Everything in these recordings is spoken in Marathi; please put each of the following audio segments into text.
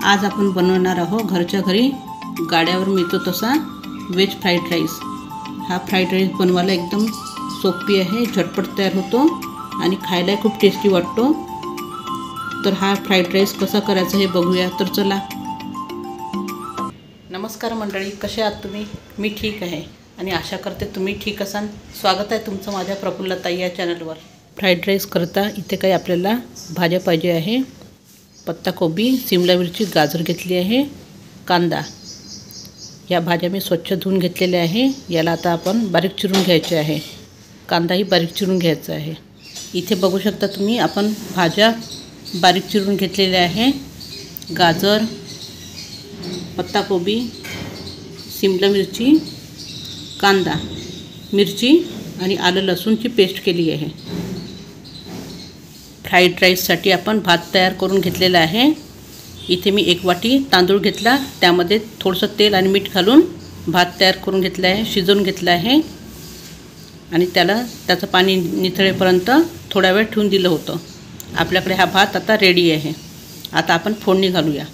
आज आपण बनवणार आहोत घरच्या घरी गाड्यावर मिळतो तसा वेज फ्राईड राईस। हा फ्राईड राईस बनवायला एकदम सोपी आहे, झटपट तयार होतो आणि खायला खूप टेस्टी वाटतो। तर हा फ्राईड राईस कसा करायचा हे बघूया। तर चला। नमस्कार मंडळी, कसे आहात तुम्ही? मी ठीक आहे आणि आशा करते तुम्ही ठीक असाल। स्वागत आहे तुमचं माझ्या प्रफुल्लताई या चॅनलवर। फ्राईड राईस करता इथे काही आपल्याला भाज्या पाहिजे आहे। पत्ताकोबी, शिमला मिरची, गाजर घेतली आहे, कांदा। या भाज्या मी स्वच्छ धुवून घेतलेल्या आहे। याला आता आपण बारीक चिरून घ्यायचे आहे। कांदाही बारीक चिरून घ्यायचा आहे। इथे बघू शकता तुम्ही आपण भाज्या बारीक चिरून घेतलेल्या आहे। गाजर, पत्ताकोबी, शिमला मिरची, कांदा, मिरची आणि आलं लसूणची पेस्ट केली आहे। फ्राईड राईससाठी आपण भात तयार करून घेतलेला आहे। इथे मी 1 वाटी तांदूळ घेतला, त्यामध्ये थोडंसं तेल आणि मीठ घालून भात तयार करून घेतला आहे, शिजवून घेतला आहे आणि त्याचं पाणी निथळेपर्यंत थोडा वेळ ठेवून दिलं होतं। आपल्याकडे हा भात आता रेडी आहे। आता आपण फोडणी घालूया।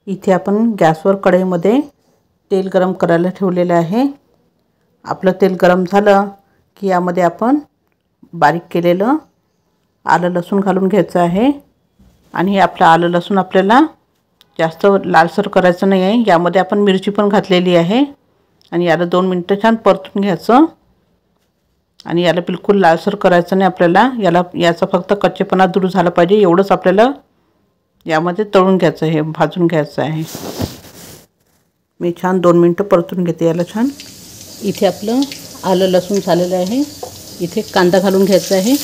इथे आपण गॅसवर कढईमध्ये तेल गरम करायला ठेवलेलं आहे। आपलं तेल गरम झालं की यामध्ये आपण बारीक केलेलं आलं लसूण घालून घ्यायचं आहे आणि हे आपलं आलं लसूण आपल्याला जास्त लालसर करायचं नाही आहे। यामध्ये आपण मिरची पण घातलेली आहे आणि याला 2 मिनिटं छान परतून घ्यायचं आणि याला बिलकुल लालसर करायचं नाही आपल्याला। याचा फक्त कच्चेपणा दूर झाला पाहिजे एवढंच आपल्याला यामध्ये तळून घ्यायचं आहे, भाजून घ्यायचं आहे। मी छान 2 मिनिटं परतून घेते याला छान। इथे आपलं आलं लसूण झालेलं आहे। इथे कांदा घालून घ्यायचा आहे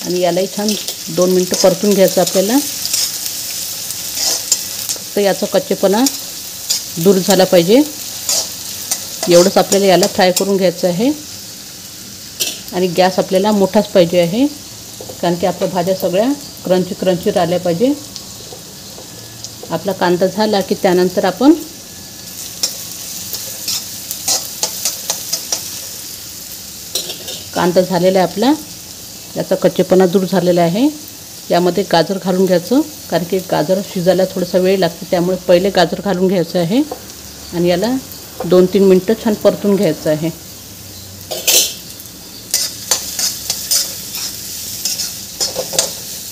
आणि यालाही छान 2 मिनिटं परतून घ्यायचं आपल्याला। फक्त याचा कच्चेपणा दूर झाला पाहिजे एवढंच आपल्याला याला फ्राय करून घ्यायचं आहे आणि गॅस आपल्याला मोठाच पाहिजे आहे, कारण की आपल्या भाज्या सगळ्या क्रंची राहिल्या पाहिजे। आपला कांदा झाला की त्यानंतर आपण कांदा झालेला आहे आपला, याचा कच्चेपणा दूर झालेला आहे। यामध्ये गाजर घालून घ्यायचं, कारण की गाजर शिजायला थोडासा वेळ लागतो, त्यामुळे पहिले गाजर घालून घ्यायचं आहे आणि याला 2-3 मिनिटं छान परतून घ्यायचं आहे।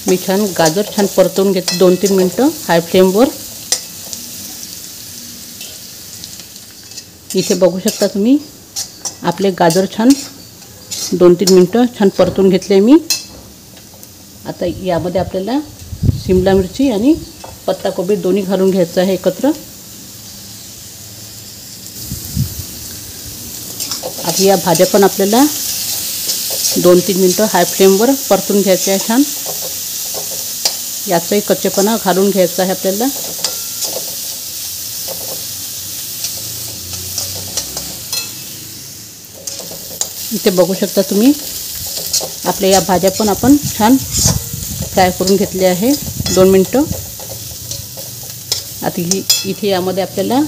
मी छान गाजर छान परतवून घेते 2-3 मिनिटं हाय फ्लेमवर। इथे बघू शकता तुम्ही आपले गाजर छान 2-3 मिनिटं छान परतून घेतले मी। आता यामध्ये आपल्याला शिमला मिरची आणि पत्ताकोबी दोन्ही घालून घ्यायचं आहे एकत्र। आता या भाज्या पण आपल्याला 2-3 मिनिटं हाय फ्लेमवर परतून घ्यायच्या आहे छान। याचाही कच्चेपणा घालून घ्यायचा आहे आपल्याला। इथे बघू शकता तुम्ही आपल्या या भाज्या पण आपण छान फ्राय करून घेतल्या आहे 2 मिनिटं। आता इथे यामध्ये आपल्याला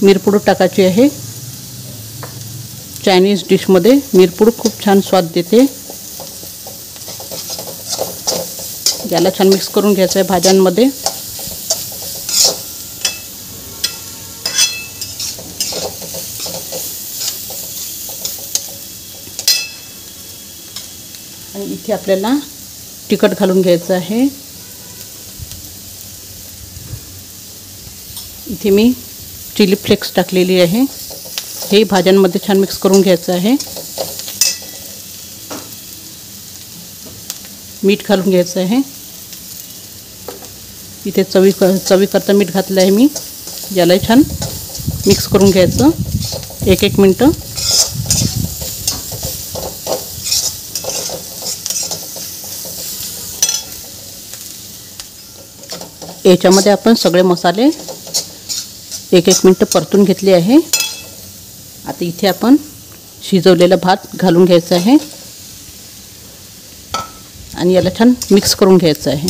मिरपूड टाकायची आहे। चायनीज डिशमध्ये मिरपूड खूप छान स्वाद देते। याला छान मिक्स करून घ्यायचं आहे भाज्यांमध्ये। आणि इथे आपल्याला तिखट घालून घ्यायचं आहे। इथे मी चिली फ्लेक्स टाकलेली आहे। हे भाज्यांमध्ये छान मिक्स करून घ्यायचं आहे। मीठ घालून घ्यायचं आहे। इथे चवीकरता मीठ घातलं आहे मी। याला छान मिक्स करून घ्यायचं 1-1 मिनिटं। याच्यामध्ये आपण सगळे मसाले 1-1 मिनिटं परतून घेतले आहे। आता इथे आपण शिजवलेला भात घालून घ्यायचा आहे आणि याला छान मिक्स करून घ्यायचं आहे।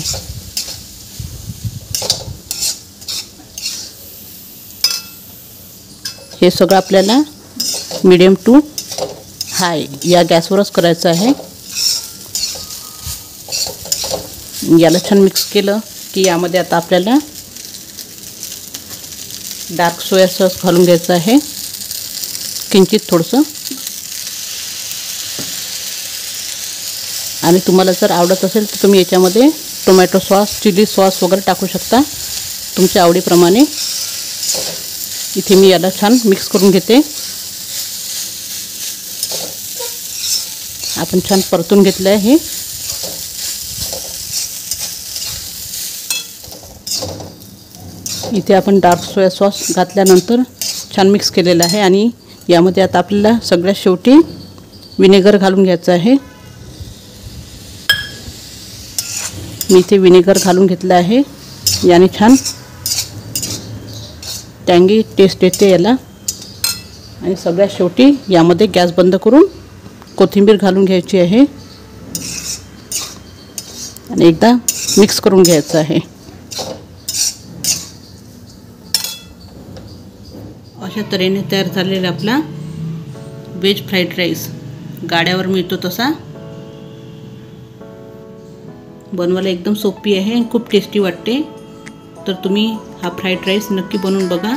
हे सगळं आपल्याला मीडियम टू हाय या गॅसवरच करायचं आहे। याला छान मिक्स केलं की यामध्ये आता आपल्याला डार्क सोया सॉस घालून घ्यायचं आहे, किंचित थोडंसं. आणि तुम्हाला जर आवडत असेल तर तुम्ही याच्यामध्ये टोमॅटो सॉस, चिली सॉस वगैरे टाकू शकता तुमच्या आवडीप्रमाणे. इथे मी याला छान मिक्स करून घेते. आपण छान परतून घेतलं आहे. इथे आपण डार्क सोया सॉस घातल्यानंतर छान मिक्स केलेलं आहे. आणि यामध्ये आता आपल्याला सगळ्यात शेवटी विनेगर घालून घ्यायचं आहे. मी इथे विनेगर घालून घेतलं आहे. याने छान टँगी टेस्ट येते याला. आणि सगळ्यात शेवटी यामध्ये गॅस बंद करून कोथिंबीर घालून घ्यायची आहे आणि एकदा मिक्स करून घ्यायचं आहे. अशा तऱ्हेने तयार झालेला आपला व्हेज फ्राईड राईस. गाड्यावर मिळतो तसा. बनवायला एकदम सोपी आहे आणि खूप टेस्टी वाटते. तर तुम्ही हा फ्राईड राईस नक्की बनवून बघा.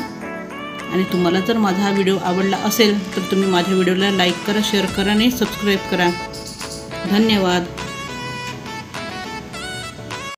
आणि तुम्हाला जर माझा हा व्हिडिओ आवडला असेल तर तुम्ही माझ्या व्हिडिओला लाईक करा, शेअर करा आणि सबस्क्राईब करा. धन्यवाद.